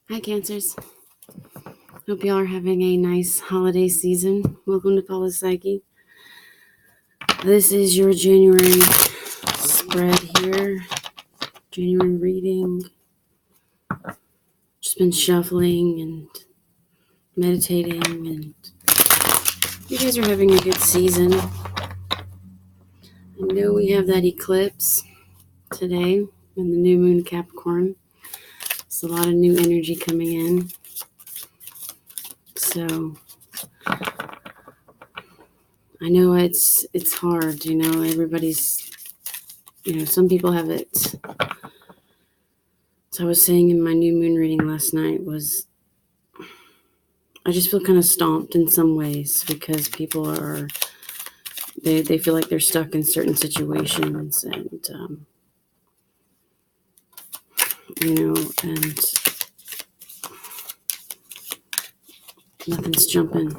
Hi, Cancers. Hope y'all are having a nice holiday season. Welcome to Paula's Psyche. This is your January spread here. January reading. Just been shuffling and meditating, and you guys are having a good season. I know we have that eclipse today and the new moon Capricorn. It's a lot of new energy coming in. So I know it's hard, everybody's, some people have it. So I was saying in my new moon reading last night was I just feel kind of stomped in some ways because people are, they feel like they're stuck in certain situations and, and nothing's jumping.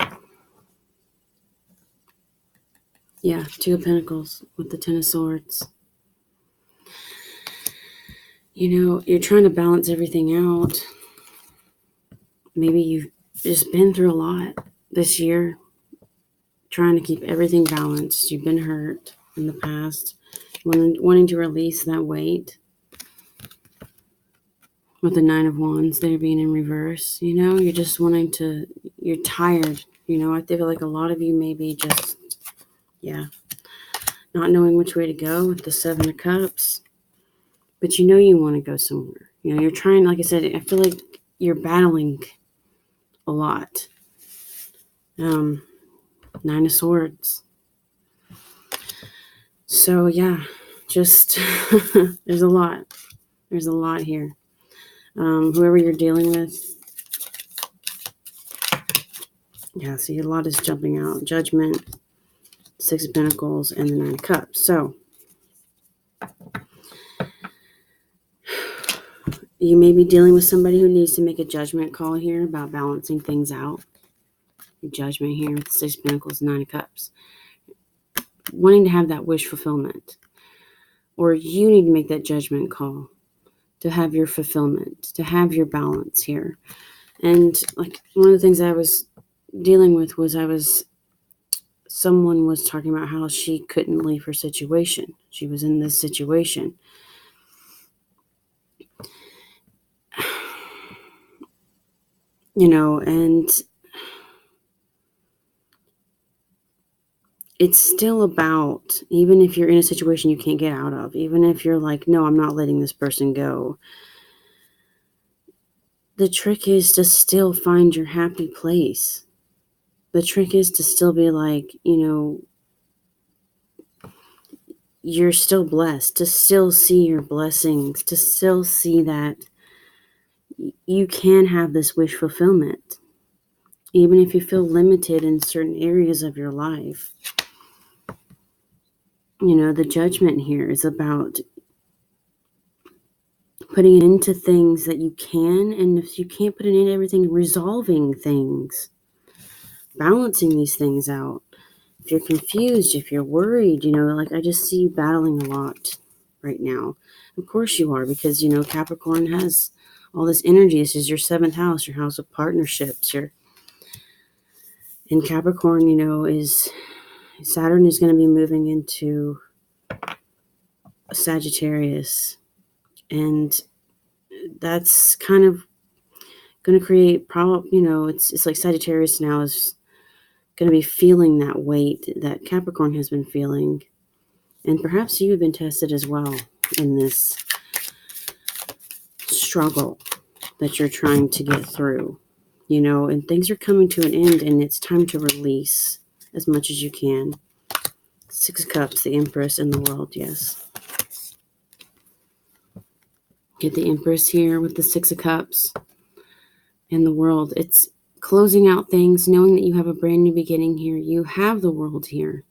Yeah, Two of Pentacles with the Ten of Swords. You're trying to balance everything out. Maybe you've just been through a lot this year, trying to keep everything balanced. You've been hurt in the past, wanting to release that weight. With the Nine of Wands there being in reverse, you're just wanting to, you're tired. I feel like a lot of you may be just, not knowing which way to go with the Seven of Cups. But you want to go somewhere. You're trying, like I said, I feel like you're battling a lot. Nine of Swords. So, yeah, just, there's a lot. There's a lot here. Whoever you're dealing with. Yeah, see, a lot is jumping out. Judgment, Six of Pentacles, and the Nine of Cups. So, you may be dealing with somebody who needs to make a judgment call here about balancing things out. The judgment here with the Six of Pentacles, Nine of Cups. Wanting to have that wish fulfillment. Or you need to make that judgment call to have your fulfillment, to have your balance here. And like one of the things I was dealing with was someone was talking about how she couldn't leave her situation. She was in this situation. And it's still about, even if you're in a situation you can't get out of, even if you're like, no, I'm not letting this person go. The trick is to still find your happy place. The trick is to still be like, you're still blessed, to still see your blessings, to still see that you can have this wish fulfillment, even if you feel limited in certain areas of your life. The judgment here is about putting it into things that you can, and if you can't put it into everything, resolving things, balancing these things out. If you're confused, if you're worried, like I just see you battling a lot right now. Of course you are, because, Capricorn has all this energy. This is your seventh house, your house of partnerships. And Capricorn, is Saturn is going to be moving into Sagittarius. And that's kind of going to create it's like Sagittarius now is going to be feeling that weight that Capricorn has been feeling. And perhaps you have been tested as well in this struggle that you're trying to get through, and things are coming to an end, and it's time to release as much as you can. Six of Cups, the Empress, and the World, yes. Get the Empress here with the Six of Cups and the World. It's closing out things, knowing that you have a brand new beginning here. You have the World here.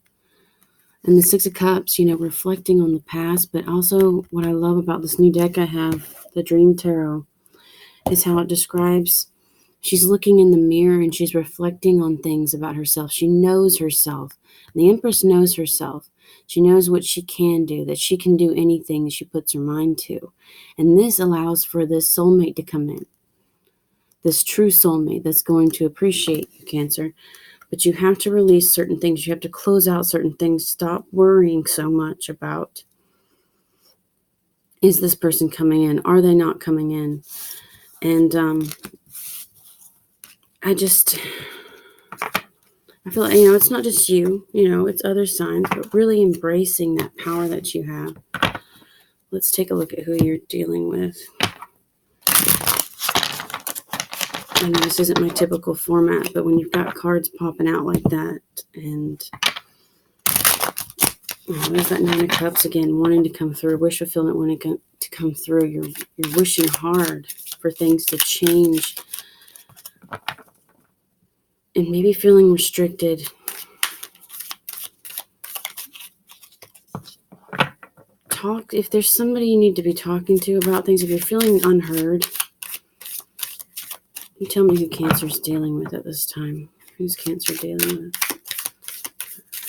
And the Six of Cups, reflecting on the past, but also what I love about this new deck I have, the Dream Tarot, is how it describes she's looking in the mirror and she's reflecting on things about herself. She knows herself. The Empress knows herself. She knows what she can do, that she can do anything that she puts her mind to. And this allows for this soulmate to come in. this true soulmate that's going to appreciate you, Cancer. But you have to release certain things. You have to close out certain things. Stop worrying so much about, is this person coming in? Are they not coming in? And I feel like, it's not just you, it's other signs, but really embracing that power that you have. Let's take a look at who you're dealing with. I know this isn't my typical format, but when you've got cards popping out like that, and there's that Nine of Cups again, wanting to come through, wish fulfillment wanting to come through. You're wishing hard for things to change, and maybe feeling restricted. Talk if there's somebody you need to be talking to about things. If you're feeling unheard, you tell me who Cancer's dealing with at this time. Who's Cancer dealing with?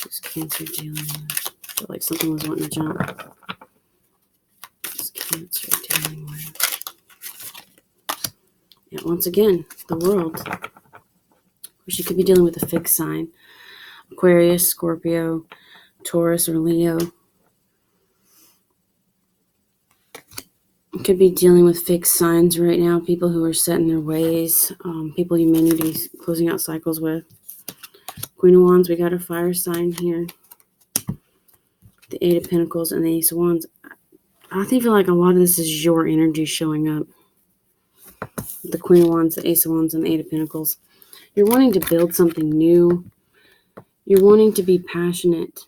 Who's Cancer dealing with? I feel like something was wanting to jump. Who's Cancer dealing with? Yeah, once again, the World. Or she could be dealing with a fixed sign. Aquarius, Scorpio, Taurus, or Leo. Could be dealing with fixed signs right now. People who are set in their ways. People you may need to be closing out cycles with. Queen of Wands, we got a fire sign here. The Eight of Pentacles and the Ace of Wands. I feel like a lot of this is your energy showing up. The Queen of Wands, the Ace of Wands, and the Eight of Pentacles. You're wanting to build something new. You're wanting to be passionate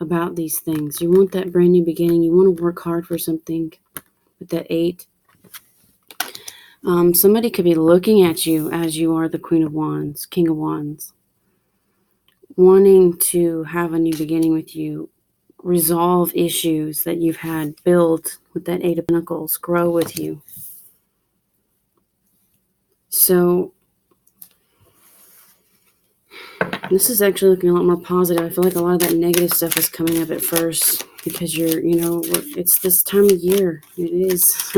about these things. You want that brand new beginning. You want to work hard for something. With that 8. Somebody could be looking at you as you are the Queen of Wands, King of Wands, wanting to have a new beginning with you, resolve issues that you've had, build with that 8 of Pentacles, grow with you. So this is actually looking a lot more positive. I feel like a lot of that negative stuff is coming up at first because it's this time of year. It is.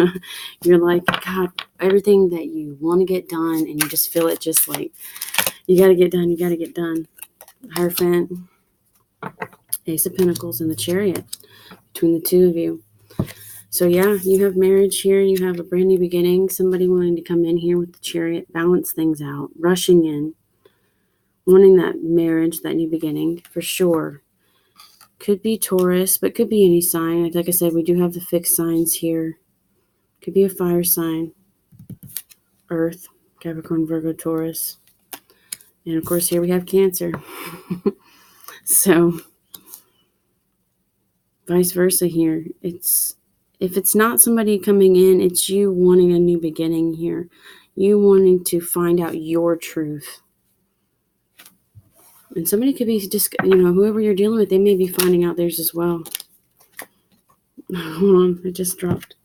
You're like, God, everything that you want to get done, and you just feel it just like, you got to get done, you got to get done. Hierophant, Ace of Pentacles, and the Chariot between the two of you. So yeah, you have marriage here. You have a brand new beginning. Somebody wanting to come in here with the Chariot, balance things out, rushing in, wanting that marriage, that new beginning, for sure. Could be Taurus, but could be any sign. Like I said, we do have the fixed signs here. Could be a fire sign. Earth, Capricorn, Virgo, Taurus. And of course, here we have Cancer. So, vice versa here. If it's not somebody coming in, it's you wanting a new beginning here. You wanting to find out your truth. And somebody could be just, whoever you're dealing with, they may be finding out theirs as well. Hold on, it just dropped.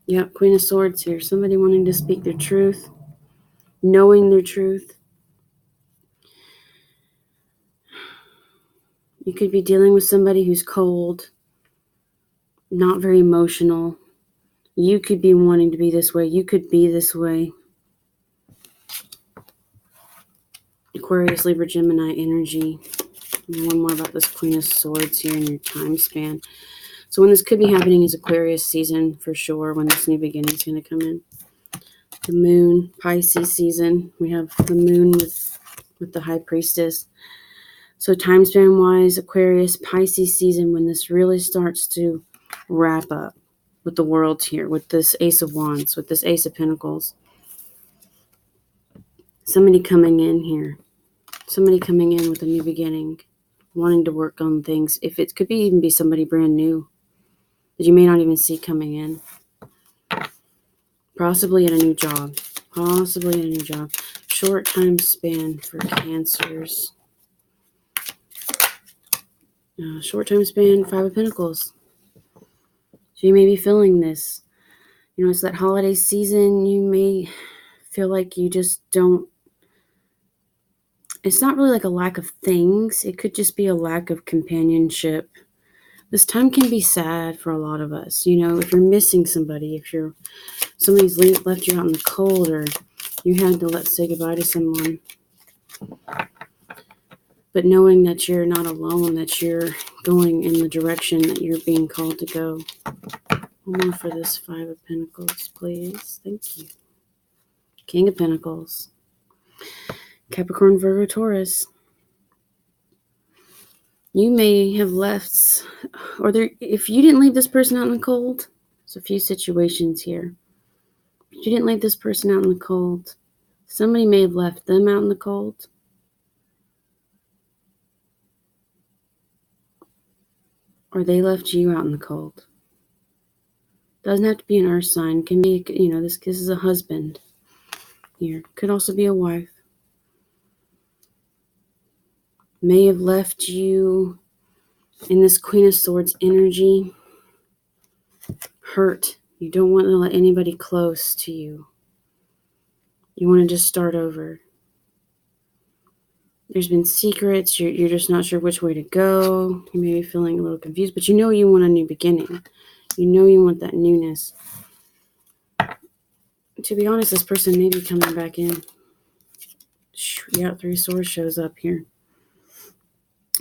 Yeah, Queen of Swords here. Somebody wanting to speak their truth, knowing their truth. You could be dealing with somebody who's cold, not very emotional. You could be wanting to be this way. You could be this way. Aquarius, Libra, Gemini energy. One more about this Queen of Swords here in your time span. So when this could be happening is Aquarius season for sure, when this new beginning is going to come in. The Moon, Pisces season. We have the Moon with the High Priestess. So time span wise, Aquarius, Pisces season, when this really starts to wrap up with the World here, with this Ace of Wands, with this Ace of Pentacles. Somebody coming in here. Somebody coming in with a new beginning, wanting to work on things. If it could even be somebody brand new that you may not even see coming in. Possibly at a new job. Possibly at a new job. Short time span for Cancers. Short time span, 5 of Pentacles. So you may be feeling this. It's that holiday season. You may feel like you just don't. It's not really like a lack of things. It could just be a lack of companionship. This time can be sad for a lot of us. If you're missing somebody, if you're somebody's left you out in the cold, or you had to say goodbye to someone. But knowing that you're not alone, that you're going in the direction that you're being called to go. One more for this Five of Pentacles, please. Thank you. King of Pentacles. Capricorn, Virgo, Taurus. You may have left, or if you didn't leave this person out in the cold, there's a few situations here. If you didn't leave this person out in the cold, somebody may have left them out in the cold. Or they left you out in the cold. Doesn't have to be an earth sign. Can be, this is a husband here. Could also be a wife. May have left you in this Queen of Swords energy. Hurt. You don't want to let anybody close to you. You want to just start over. There's been secrets. You're just not sure which way to go. You may be feeling a little confused, but you know you want a new beginning. You know you want that newness. To be honest, this person may be coming back in. Yeah, Three of Swords shows up here.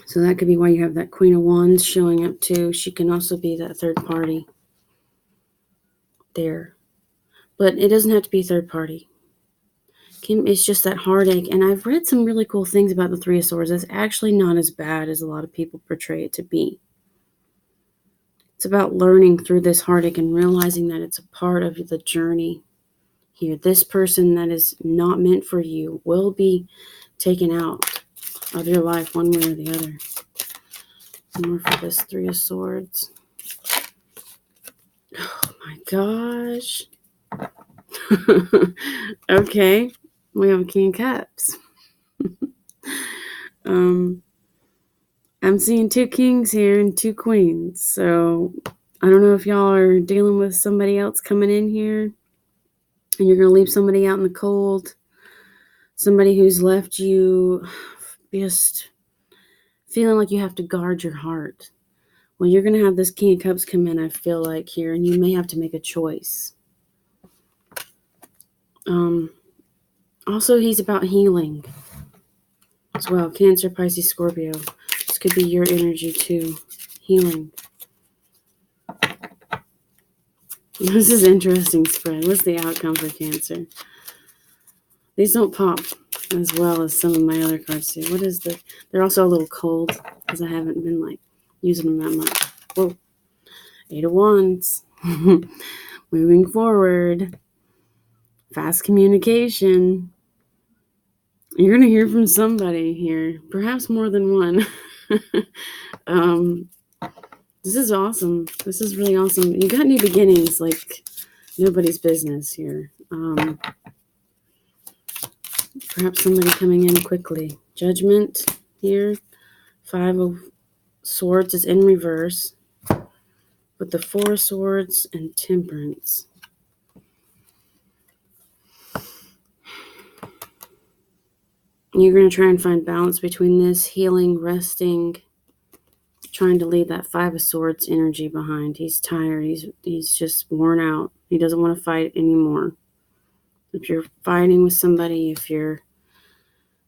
So that could be why you have that Queen of Wands showing up too. She can also be that third party there. But it doesn't have to be third party. It's just that heartache. And I've read some really cool things about the Three of Swords. It's actually not as bad as a lot of people portray it to be. It's about learning through this heartache and realizing that it's a part of the journey here. This person that is not meant for you will be taken out of your life one way or the other. More for this Three of Swords. Oh my gosh. Okay. We have a King of Cups. I'm seeing two kings here and two queens. So I don't know if y'all are dealing with somebody else coming in here and you're going to leave somebody out in the cold. Somebody who's left you just feeling like you have to guard your heart. Well, you're going to have this King of Cups come in, I feel like, here, and you may have to make a choice. Also, he's about healing as well. Cancer, Pisces, Scorpio. This could be your energy too. Healing. This is interesting spread. What's the outcome for Cancer? These don't pop as well as some of my other cards do. What is the... They're also a little cold because I haven't been using them that much. Whoa. 8 of Wands. Moving forward. Fast communication. You're going to hear from somebody here. Perhaps more than one. This is awesome. This is really awesome. You got new beginnings like nobody's business here. Perhaps somebody coming in quickly. Judgment here. 5 of Swords is in reverse. With the 4 of Swords and Temperance. You're going to try and find balance between this healing, resting, trying to leave that 5 of Swords energy behind. He's tired. He's just worn out. He doesn't want to fight anymore. If you're fighting with somebody, if you're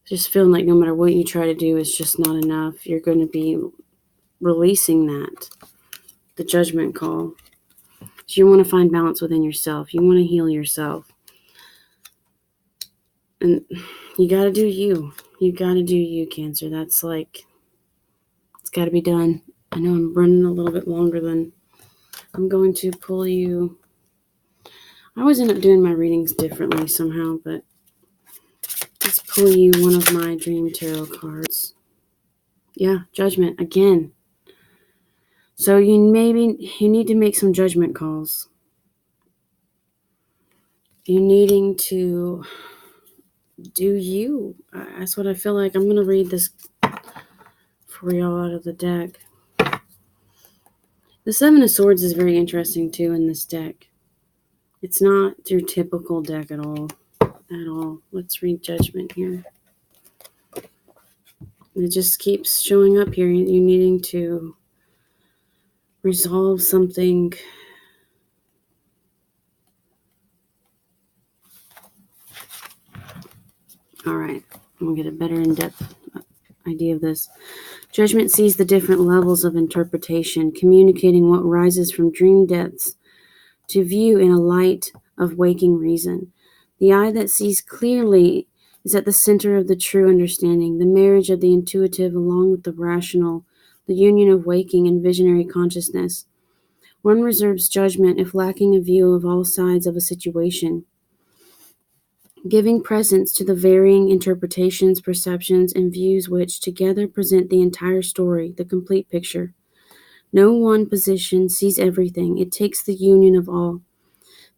just feeling like no matter what you try to do, it's just not enough, you're going to be releasing that, the judgment call. So you want to find balance within yourself. You want to heal yourself. And you got to do you. You got to do you, Cancer. That's it's got to be done. I know I'm running a little bit longer than I'm going to pull you. I always end up doing my readings differently somehow, but let's pull you one of my Dream Tarot cards. Yeah, Judgment again. So you need to make some judgment calls. You're needing to do you. That's what I feel like. I'm going to read this for y'all out of the deck. The 7 of Swords is very interesting too in this deck. It's not your typical deck at all. Let's read Judgment here. It just keeps showing up here. You needing to resolve something All right, we'll get a better in-depth idea of this. Judgment sees the different levels of interpretation, communicating what rises from dream depths to view in a light of waking reason. The eye that sees clearly is at the center of the true understanding, the marriage of the intuitive along with the rational, the union of waking and visionary consciousness. One reserves judgment if lacking a view of all sides of a situation, giving presence to the varying interpretations, perceptions, and views which together present the entire story, the complete picture. No one position sees everything. It takes the union of all.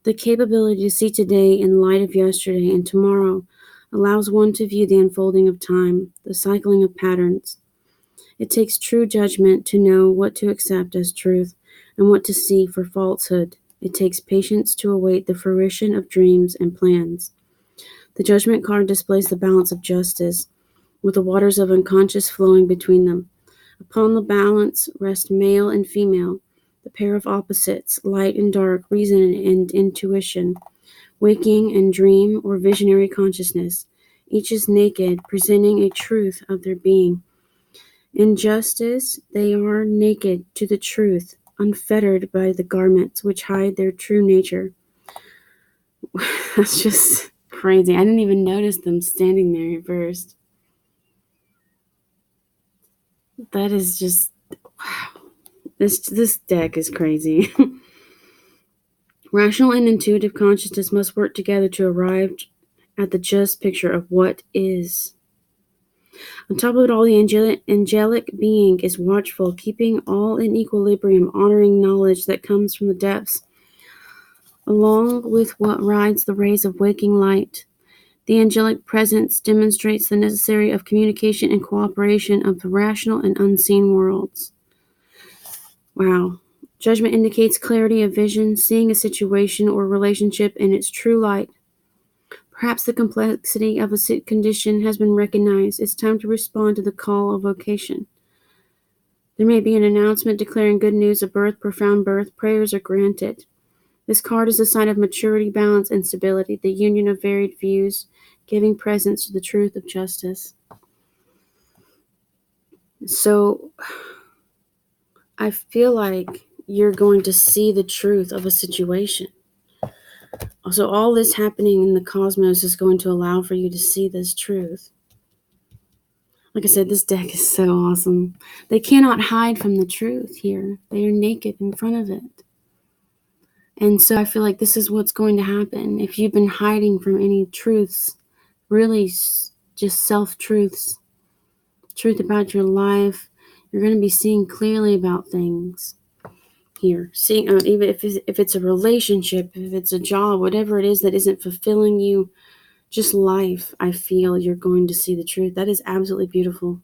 The capability to see today in light of yesterday and tomorrow allows one to view the unfolding of time, the cycling of patterns. It takes true judgment to know what to accept as truth and what to see for falsehood. It takes patience to await the fruition of dreams and plans. The judgment card displays the balance of justice, with the waters of unconscious flowing between them. Upon the balance rest male and female, the pair of opposites, light and dark, reason and intuition, waking and dream or visionary consciousness. Each is naked, presenting a truth of their being. In justice, they are naked to the truth, unfettered by the garments which hide their true nature. That's just crazy. I didn't even notice them standing there at first. That is just, wow. This deck is crazy. Rational and intuitive consciousness must work together to arrive at the just picture of what is. On top of it all, the angelic being is watchful, keeping all in equilibrium, honoring knowledge that comes from the depths, along with what rides the rays of waking light. The angelic presence demonstrates the necessary of communication and cooperation of the rational and unseen worlds. Wow. Judgment indicates clarity of vision, seeing a situation or relationship in its true light. Perhaps the complexity of a condition has been recognized. It's time to respond to the call of vocation. There may be an announcement declaring good news of birth, profound birth. Prayers are granted. This card is a sign of maturity, balance, and stability, the union of varied views, giving presence to the truth of justice. So, I feel like you're going to see the truth of a situation. So all this happening in the cosmos is going to allow for you to see this truth. Like I said, this deck is so awesome. They cannot hide from the truth here. They are naked in front of it. And so I feel like this is what's going to happen. If you've been hiding from any truths, really just self-truths, truth about your life, you're going to be seeing clearly about things here. Seeing, even if it's a relationship, if it's a job, whatever it is that isn't fulfilling you, just life, I feel you're going to see the truth. That is absolutely beautiful.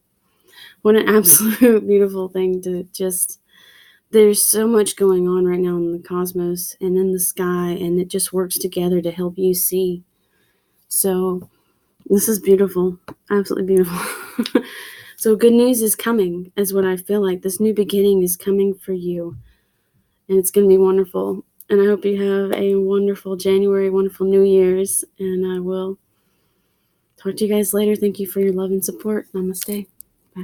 What an absolute beautiful thing to just, there's so much going on right now in the cosmos and in the sky, and it just works together to help you see. So this is beautiful, absolutely beautiful. So good news is coming, is what I feel like. This new beginning is coming for you, and it's going to be wonderful. And I hope you have a wonderful January, wonderful New Year's, and I will talk to you guys later. Thank you for your love and support. Namaste.